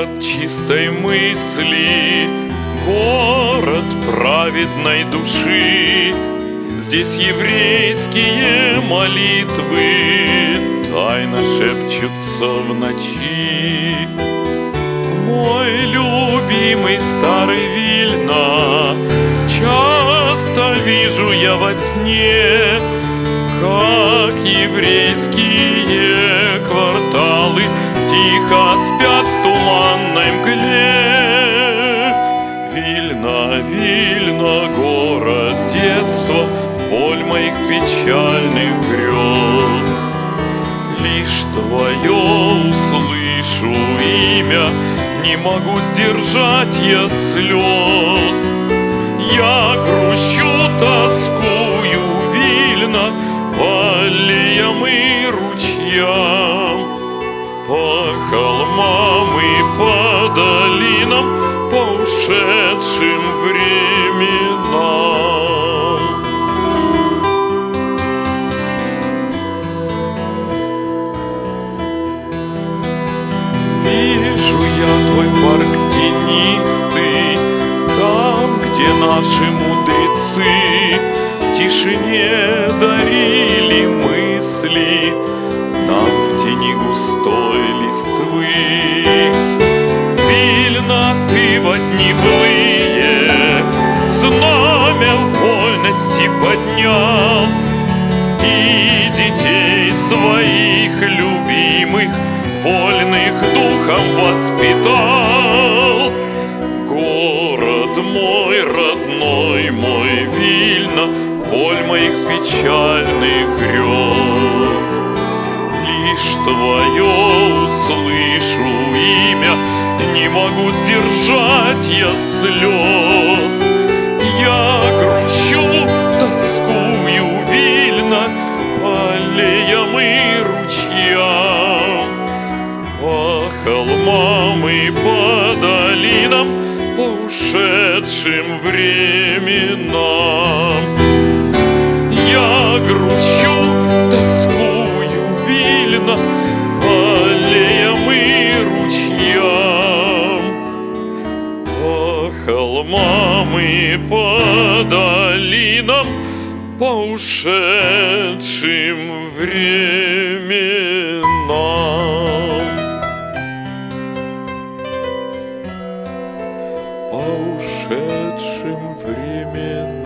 Город чистой мысли, город праведной души. Здесь еврейские молитвы тайно шепчутся в ночи. Мой любимый старый Вильно, часто вижу я во сне, как еврейские кварталы тихо спят в туманной мгле. Вильно, Вильно, город детства, боль моих печальных грез. Лишь твое услышу имя, не могу сдержать я слез. Я грущу, тоскую, Вильно, по аллеям и ручьям, по холмам и по долинам, по ушедшим временам. Вижу я твой парк тенистый, там, где наши мудрецы в тишине дарили мысли нам в тени густой листвы. Вильно, ты во дни былые знамя вольности поднял и детей своих любимых вольных духом воспитал. Город мой родной, мой Вильно, боль моих печальных грез. Лишь твое услышу имя, не могу сдержать я слез. Я грущу, тоскую, Вильно, по аллеям и ручьям, по холмам и по долинам, по ушедшим временам. Я грущу, тоскую, Вильно, по аллеям и ручьям, по холмам и по долинам, по ушедшим временам. По ушедшим временам.